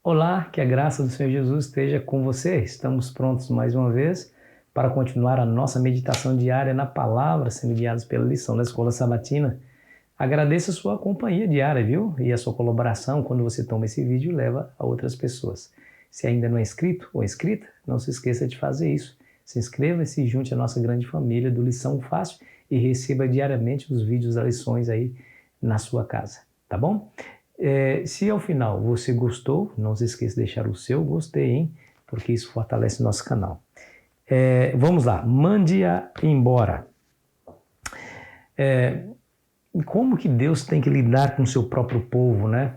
Olá, que a graça do Senhor Jesus esteja com você. Estamos prontos mais uma vez para continuar a nossa meditação diária na palavra, sendo guiados pela lição da Escola Sabatina. Agradeço a sua companhia diária, viu? E a sua colaboração quando você toma esse vídeo e leva a outras pessoas. Se ainda não é inscrito ou inscrita, não se esqueça de fazer isso. Se inscreva e se junte à nossa grande família do Lição Fácil e receba diariamente os vídeos das lições aí na sua casa, tá bom? Se ao final você gostou, não se esqueça de deixar o seu gostei, hein? Porque isso fortalece o nosso canal. Vamos lá, mande-a embora. Como que Deus tem que lidar com o seu próprio povo, né?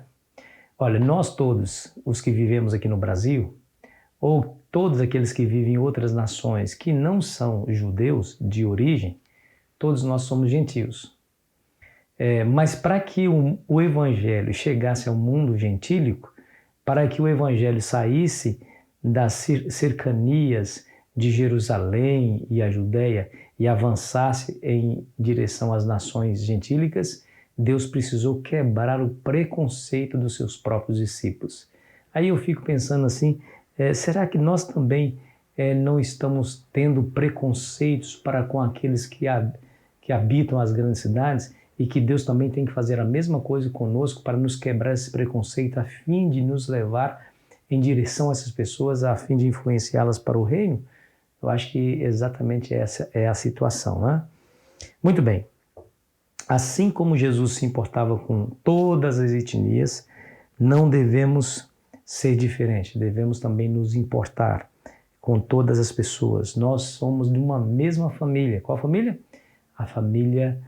Olha, nós todos, os que vivemos aqui no Brasil, ou todos aqueles que vivem em outras nações que não são judeus de origem, todos nós somos gentios. Mas para que o evangelho chegasse ao mundo gentílico, para que o evangelho saísse das cercanias de Jerusalém e a Judéia e avançasse em direção às nações gentílicas, Deus precisou quebrar o preconceito dos seus próprios discípulos. Aí eu fico pensando assim, será que nós também não estamos tendo preconceitos para com aqueles que habitam as grandes cidades? E que Deus também tem que fazer a mesma coisa conosco para nos quebrar esse preconceito a fim de nos levar em direção a essas pessoas, a fim de influenciá-las para o reino? Eu acho que exatamente essa é a situação, né? Muito bem. Assim como Jesus se importava com todas as etnias, não devemos ser diferentes, devemos também nos importar com todas as pessoas. Nós somos de uma mesma família. Qual família? A família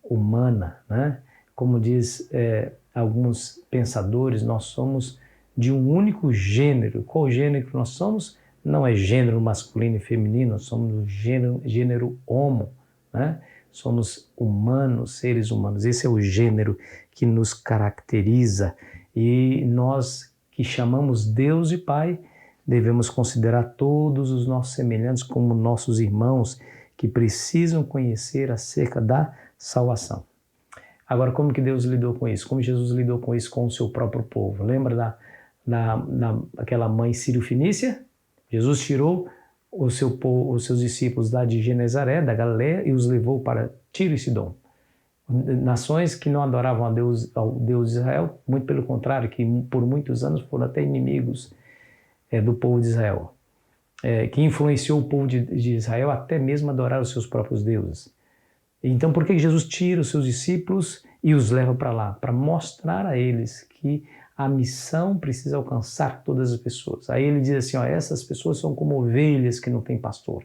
humana, né? Como diz alguns pensadores, nós somos de um único gênero. Qual gênero que nós somos? Não é gênero masculino e feminino, nós somos do gênero homo, né? Somos humanos, seres humanos. Esse é o gênero que nos caracteriza. E nós que chamamos Deus de Pai, devemos considerar todos os nossos semelhantes como nossos irmãos que precisam conhecer acerca da salvação. Agora, como que Deus lidou com isso? Como Jesus lidou com isso com o seu próprio povo? Lembra daquela mãe sírio-fenícia? Jesus tirou os seus discípulos lá de Genezaré, da Galileia, e os levou para Tiro e Sidom. Nações que não adoravam ao Deus de Israel, muito pelo contrário, que por muitos anos foram até inimigos do povo de Israel. Que influenciou o povo de Israel até mesmo a adorar os seus próprios deuses. Então, por que Jesus tira os seus discípulos e os leva para lá? Para mostrar a eles que a missão precisa alcançar todas as pessoas. Aí ele diz assim, essas pessoas são como ovelhas que não têm pastor.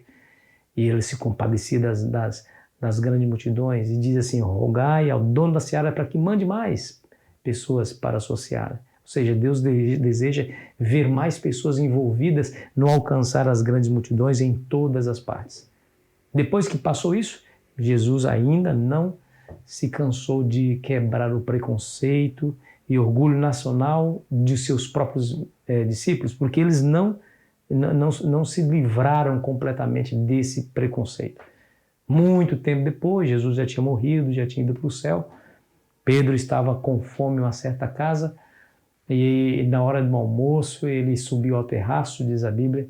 E ele se compadecia das grandes multidões e diz assim, rogai ao dono da seara para que mande mais pessoas para a sua seara. Ou seja, Deus deseja ver mais pessoas envolvidas no alcançar as grandes multidões em todas as partes. Depois que passou isso, Jesus ainda não se cansou de quebrar o preconceito e orgulho nacional de seus próprios discípulos, porque eles não se livraram completamente desse preconceito. Muito tempo depois, Jesus já tinha morrido, já tinha ido para o céu. Pedro estava com fome em uma certa casa e na hora do almoço ele subiu ao terraço, diz a Bíblia,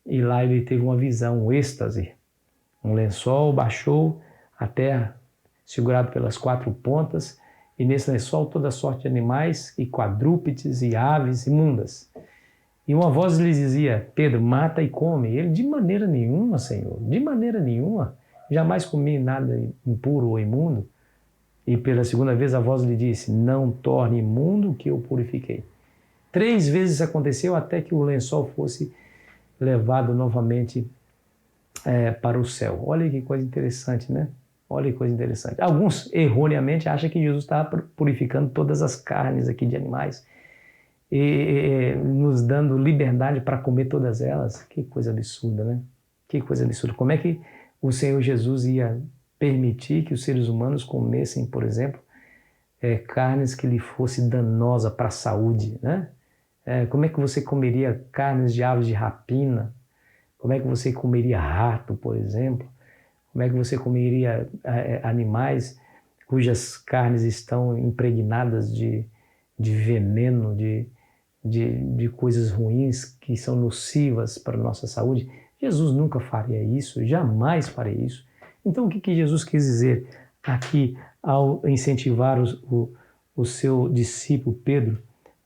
e lá ele teve uma visão, um êxtase. Um lençol baixou a terra, segurado pelas quatro pontas, e nesse lençol toda sorte de animais, e quadrúpedes, e aves imundas. E uma voz lhe dizia, Pedro, mata e come. E ele, de maneira nenhuma, Senhor, de maneira nenhuma, jamais comi nada impuro ou imundo. E pela segunda vez a voz lhe disse, não torne imundo o que eu purifiquei. 3 vezes aconteceu até que o lençol fosse levado novamente para o céu. Olha que coisa interessante, né? Olha que coisa interessante. Alguns, erroneamente, acham que Jesus estava purificando todas as carnes aqui de animais e nos dando liberdade para comer todas elas. Que coisa absurda, né? Que coisa absurda. Como é que o Senhor Jesus ia permitir que os seres humanos comessem, por exemplo, carnes que lhe fosse danosa para a saúde, né? Como é que você comeria carnes de aves de rapina? Como é que você comeria rato, por exemplo? Como é que você comeria animais cujas carnes estão impregnadas de veneno, de coisas ruins que são nocivas para a nossa saúde. Jesus nunca faria isso, jamais faria isso. Então, o que Jesus quis dizer aqui ao incentivar o seu discípulo Pedro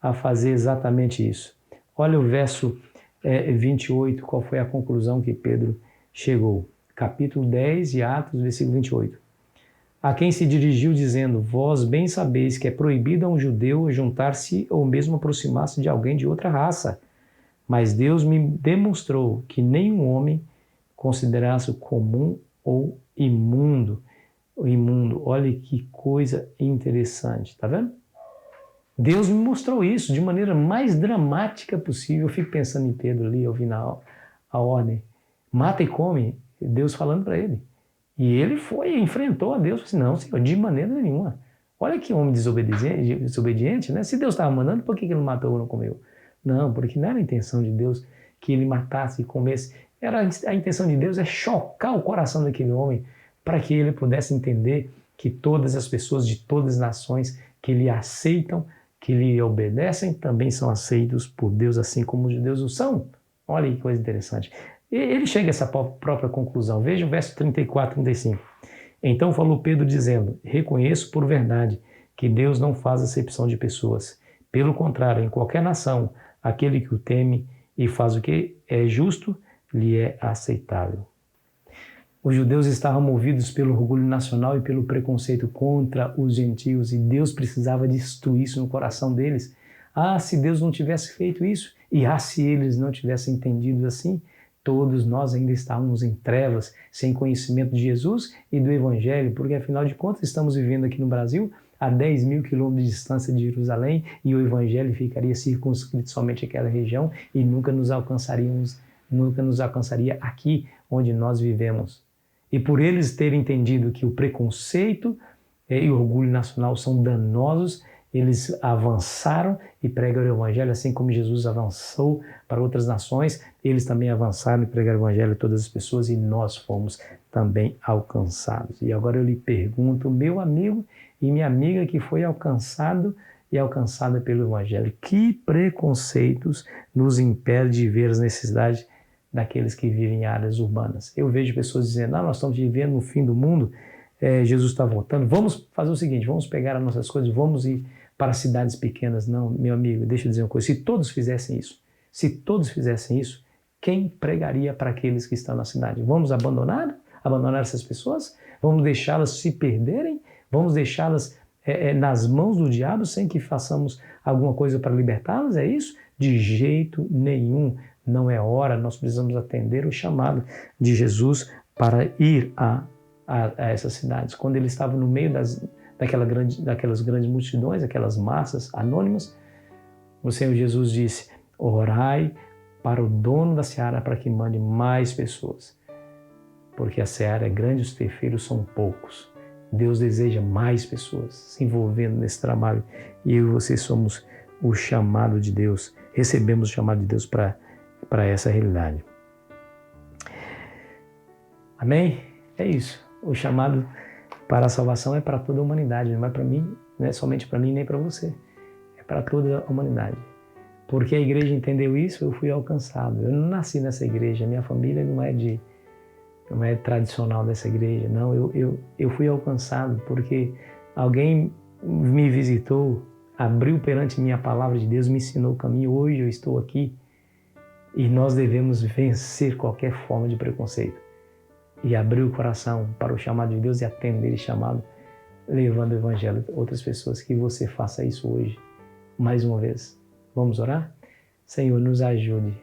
a fazer exatamente isso? Olha o verso 28, qual foi a conclusão que Pedro chegou. Capítulo 10 de Atos, versículo 28. A quem se dirigiu dizendo, vós bem sabeis que é proibido a um judeu juntar-se ou mesmo aproximar-se de alguém de outra raça. Mas Deus me demonstrou que nenhum homem considerasse comum ou imundo. Olha que coisa interessante, tá vendo? Deus me mostrou isso de maneira mais dramática possível. Eu fico pensando em Pedro ali, ouvindo a ordem. Mata e come, Deus falando para ele. E ele enfrentou a Deus, disse, não, Senhor, de maneira nenhuma. Olha que homem desobediente, né? Se Deus estava mandando, por que ele não matou ou não comeu? Não, porque não era a intenção de Deus que ele matasse e comesse. A intenção de Deus é chocar o coração daquele homem para que ele pudesse entender que todas as pessoas de todas as nações que lhe aceitam, que lhe obedecem, também são aceitos por Deus, assim como os judeus o são. Olha que coisa interessante. Ele chega a essa própria conclusão. Veja o verso 34, 35. Então falou Pedro dizendo, reconheço por verdade que Deus não faz acepção de pessoas. Pelo contrário, em qualquer nação, aquele que o teme e faz o que é justo, lhe é aceitável. Os judeus estavam movidos pelo orgulho nacional e pelo preconceito contra os gentios, e Deus precisava destruir isso no coração deles. Se Deus não tivesse feito isso, e se eles não tivessem entendido assim, todos nós ainda estávamos em trevas, sem conhecimento de Jesus e do Evangelho, porque afinal de contas estamos vivendo aqui no Brasil a 10 mil quilômetros de distância de Jerusalém e o Evangelho ficaria circunscrito somente àquela região e nunca nos alcançaria aqui onde nós vivemos. E por eles terem entendido que o preconceito e o orgulho nacional são danosos, eles avançaram e pregaram o Evangelho, assim como Jesus avançou para outras nações, eles também avançaram e pregaram o Evangelho a todas as pessoas e nós fomos também alcançados. E agora eu lhe pergunto, meu amigo e minha amiga que foi alcançado e alcançada pelo Evangelho, que preconceitos nos impedem de ver as necessidades daqueles que vivem em áreas urbanas? Eu vejo pessoas dizendo, nós estamos vivendo no fim do mundo, Jesus está voltando, vamos fazer o seguinte, vamos pegar as nossas coisas, vamos ir para cidades pequenas. Não, meu amigo, deixa eu dizer uma coisa, se todos fizessem isso, quem pregaria para aqueles que estão na cidade? Vamos abandonar essas pessoas? Vamos deixá-las se perderem? Vamos deixá-las nas mãos do diabo sem que façamos alguma coisa para libertá-las? É isso? De jeito nenhum. Não é hora, nós precisamos atender o chamado de Jesus para ir a essas cidades. Quando ele estava no meio daquelas grandes multidões, aquelas massas anônimas, o Senhor Jesus disse, orai para o dono da seara para que mande mais pessoas, porque a seara é grande e os ceifeiros são poucos. Deus deseja mais pessoas se envolvendo nesse trabalho e eu e você somos o chamado de Deus, recebemos o chamado de Deus para essa realidade. Amém? É isso. O chamado para a salvação é para toda a humanidade, não é para mim, não é somente para mim nem para você. É para toda a humanidade. Porque a igreja entendeu isso, eu fui alcançado. Eu não nasci nessa igreja, minha família não é tradicional dessa igreja, não. Eu fui alcançado porque alguém me visitou, abriu perante mim a palavra de Deus, me ensinou o caminho. Hoje eu estou aqui e nós devemos vencer qualquer forma de preconceito e abrir o coração para o chamado de Deus e atender esse chamado, levando o Evangelho a outras pessoas. Que você faça isso hoje, mais uma vez. Vamos orar? Senhor, nos ajude,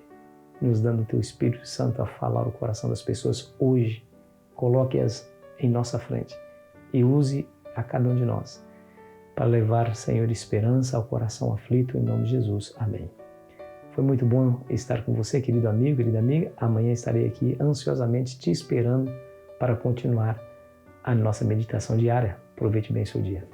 nos dando o Teu Espírito Santo a falar o coração das pessoas hoje. Coloque-as em nossa frente e use a cada um de nós para levar, Senhor, esperança ao coração aflito, em nome de Jesus. Amém. Foi muito bom estar com você, querido amigo, querida amiga. Amanhã estarei aqui ansiosamente te esperando para continuar a nossa meditação diária. Aproveite bem o seu dia.